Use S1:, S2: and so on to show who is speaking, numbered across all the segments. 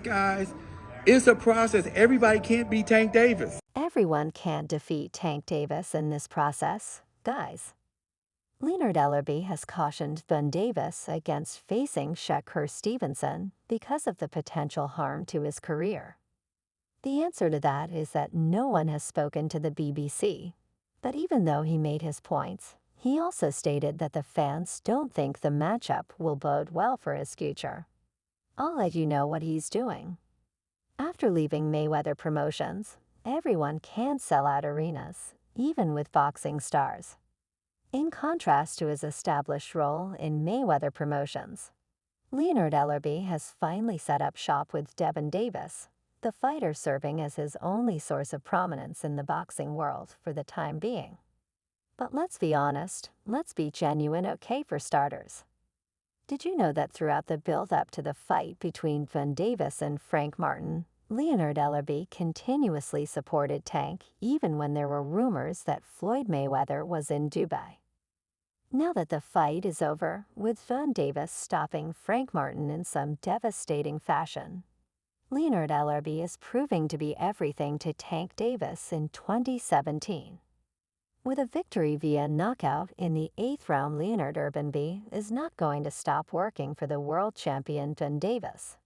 S1: guys. It's a process. Everybody can't be Tank Davis.
S2: Everyone can't defeat Tank Davis in this process, guys. Leonard Ellerbe has cautioned Ben Davis against facing Shakur Stevenson because of the potential harm to his career. The answer to that is that no one has spoken to the BBC. But even though he made his points, he also stated that the fans don't think the matchup will bode well for his future. I'll let you know what he's doing. After leaving Mayweather Promotions, everyone can sell out arenas, even with boxing stars. In contrast to his established role in Mayweather Promotions, Leonard Ellerbe has finally set up shop with Devin Davis, the fighter serving as his only source of prominence in the boxing world for the time being. But let's be honest, let's be genuine, okay, for starters. Did you know that throughout the build-up to the fight between Ben Davis and Frank Martin, Leonard Ellerbe continuously supported Tank even when there were rumors that Floyd Mayweather was in Dubai? Now that the fight is over, with Ben Davis stopping Frank Martin in some devastating fashion, Leonard Ellerbe is proving to be everything to Tank Davis in 2017. With a victory via knockout in the 8th round, Leonard Ellerbe is not going to stop working for the world champion Ben Davis.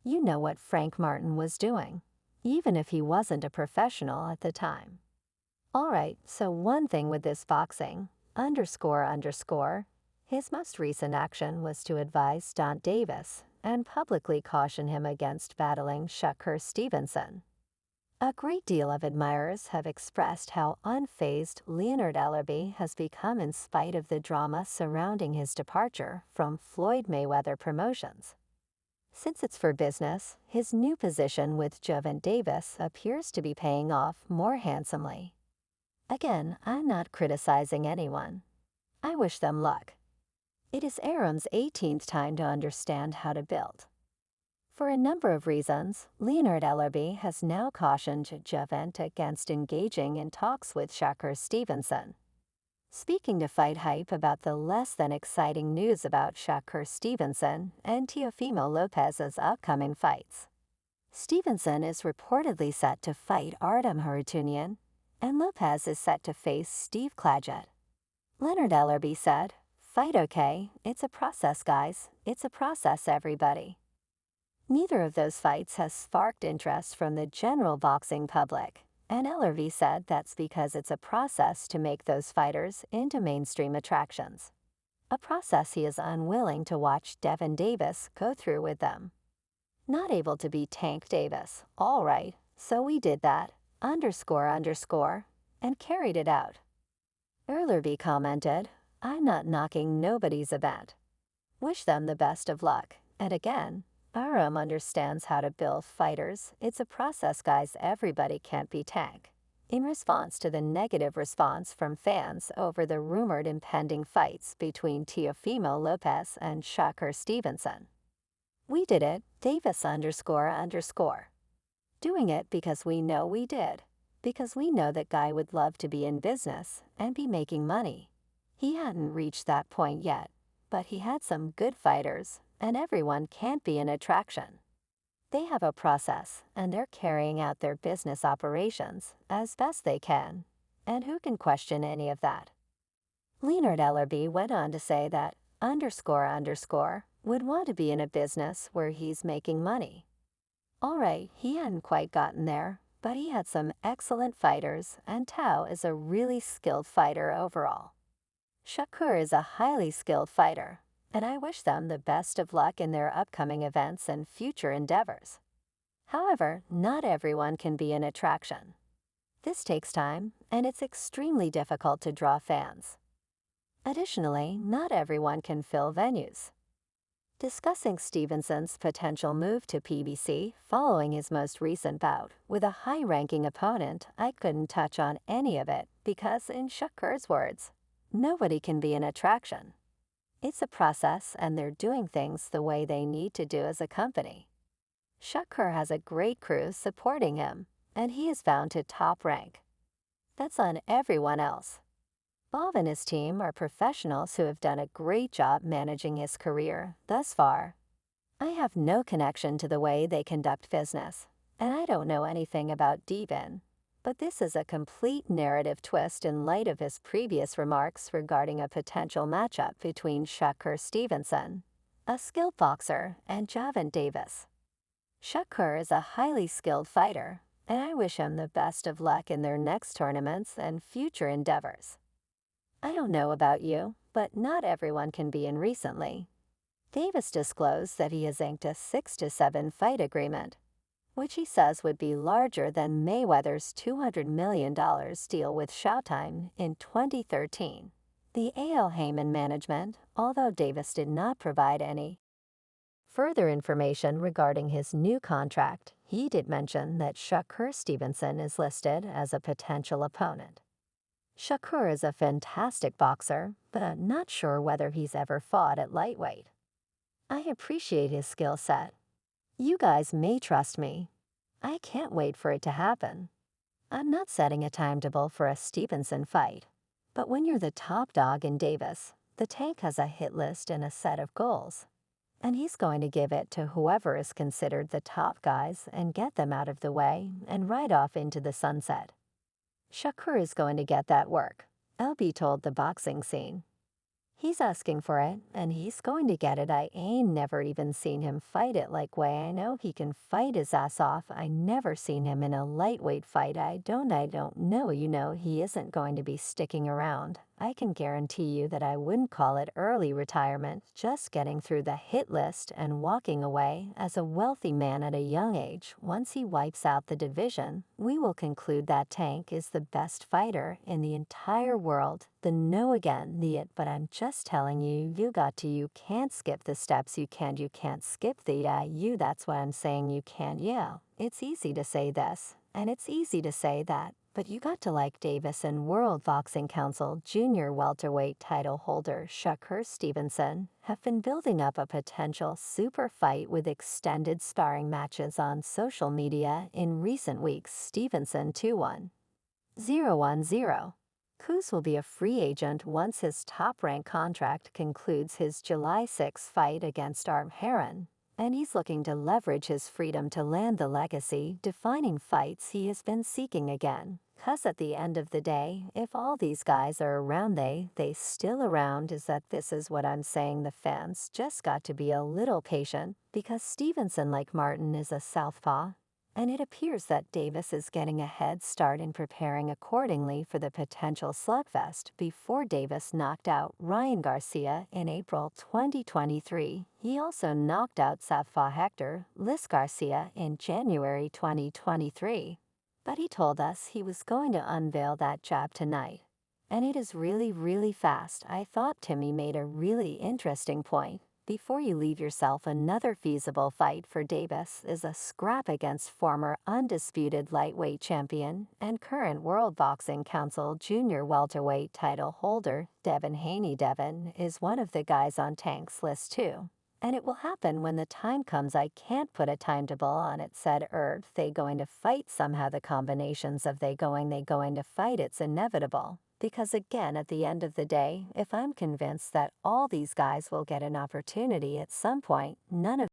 S2: You know what Frank Martin was doing, even if he wasn't a professional at the time. Alright, so one thing with this boxing, his most recent action was to advise Don Davis and publicly caution him against battling Shakur Stevenson. A great deal of admirers have expressed how unfazed Leonard Ellerbe has become in spite of the drama surrounding his departure from Floyd Mayweather Promotions. Since it's for business, his new position with Gervonta Davis appears to be paying off more handsomely. Again, I'm not criticizing anyone. I wish them luck. It is Aram's 18th time to understand how to build. For a number of reasons, Leonard Ellerbe has now cautioned Gervonta against engaging in talks with Shakur Stevenson. Speaking to Fight Hype about the less than exciting news about Shakur Stevenson and Teofimo Lopez's upcoming fights, Stevenson is reportedly set to fight Artem Harutyunyan, and Lopez is set to face Steve Claggett. Leonard Ellerbe said, "Fight okay, it's a process, guys, it's a process, everybody." Neither of those fights has sparked interest from the general boxing public, and Ellerbe said that's because it's a process to make those fighters into mainstream attractions. A process he is unwilling to watch Devin Davis go through with them. Not able to beat Tank Davis, all right, so we did that, and carried it out. Ellerbe commented, "I'm not knocking nobody's event. Wish them the best of luck, and again, Aram understands how to build fighters. It's a process, guys, everybody can't be Tank." In response to the negative response from fans over the rumored impending fights between Teofimo Lopez and Shakur Stevenson. "We did it, Davis __. Doing it because we know we did. Because we know that guy would love to be in business and be making money. He hadn't reached that point yet, but he had some good fighters, and everyone can't be an attraction. They have a process, and they're carrying out their business operations as best they can, and who can question any of that?" Leonard Ellerbe went on to say that __, would want to be in a business where he's making money. Alright, he hadn't quite gotten there, but he had some excellent fighters, and Tao is a really skilled fighter overall. Shakur is a highly skilled fighter, and I wish them the best of luck in their upcoming events and future endeavors. However, not everyone can be an attraction. This takes time, and it's extremely difficult to draw fans. Additionally, not everyone can fill venues. Discussing Stevenson's potential move to PBC following his most recent bout with a high-ranking opponent, I couldn't touch on any of it because, in Shakur's words, nobody can be an attraction. It's a process, and they're doing things the way they need to do as a company. Shakur has a great crew supporting him, and he is bound to top rank. That's on everyone else. Bob and his team are professionals who have done a great job managing his career thus far. I have no connection to the way they conduct business, and I don't know anything about Devin. But this is a complete narrative twist in light of his previous remarks regarding a potential matchup between Shakur Stevenson, a skilled boxer, and Gervonta Davis. Shakur is a highly skilled fighter, and I wish him the best of luck in their next tournaments and future endeavors. I don't know about you, but not everyone can be in recently. Davis disclosed that he has inked a 6-7 fight agreement, which he says would be larger than Mayweather's $200 million deal with Showtime in 2013. The A.L. Heyman management, although Davis did not provide any further information regarding his new contract, he did mention that Shakur Stevenson is listed as a potential opponent. Shakur is a fantastic boxer, but I'm not sure whether he's ever fought at lightweight. I appreciate his skill set. You guys may trust me. I can't wait for it to happen. I'm not setting a timetable for a Stevenson fight, but when you're the top dog in Davis, the tank has a hit list and a set of goals. And he's going to give it to whoever is considered the top guys and get them out of the way and ride off into the sunset. Shakur is going to get that work, Ellerby told the boxing scene. He's asking for it, and he's going to get it. I ain't never even seen him fight it like way. I know he can fight his ass off. I never seen him in a lightweight fight. I don't know. You know, he isn't going to be sticking around. I can guarantee you that I wouldn't call it early retirement, just getting through the hit list and walking away as a wealthy man at a young age. Once he wipes out the division, we will conclude that Tank is the best fighter in the entire world. The no again, the it, but I'm just telling you, you can't skip the steps, you can't skip the you, that's why I'm saying you can't, yeah. It's easy to say this, and it's easy to say that, but you got to like Davis. And World Boxing Council junior welterweight title holder Shakur Stevenson have been building up a potential super fight with extended sparring matches on social media in recent weeks. Stevenson 2-1-0-1-0. Kuz will be a free agent once his top-rank contract concludes his July 6 fight against Arm Heron, and he's looking to leverage his freedom to land the legacy-defining fights he has been seeking again. 'Cause at the end of the day, if all these guys are around, they still around, is that this is what I'm saying. The fans just got to be a little patient, because Stevenson, like Martin, is a southpaw. And it appears that Davis is getting a head start in preparing accordingly for the potential slugfest before Davis knocked out Ryan Garcia in April 2023. He also knocked out Southpaw Hector Lis Garcia in January 2023. But he told us he was going to unveil that jab tonight. And it is really, really fast. I thought Timmy made a really interesting point. Before you leave yourself, another feasible fight for Davis is a scrap against former undisputed lightweight champion and current World Boxing Council junior welterweight title holder Devin Haney. Devin is one of the guys on Tank's list too. And it will happen when the time comes. I can't put a timetable on it, said Erd. They going to fight somehow. The combinations of they going to fight, it's inevitable. Because again, at the end of the day, if I'm convinced that all these guys will get an opportunity at some point, none of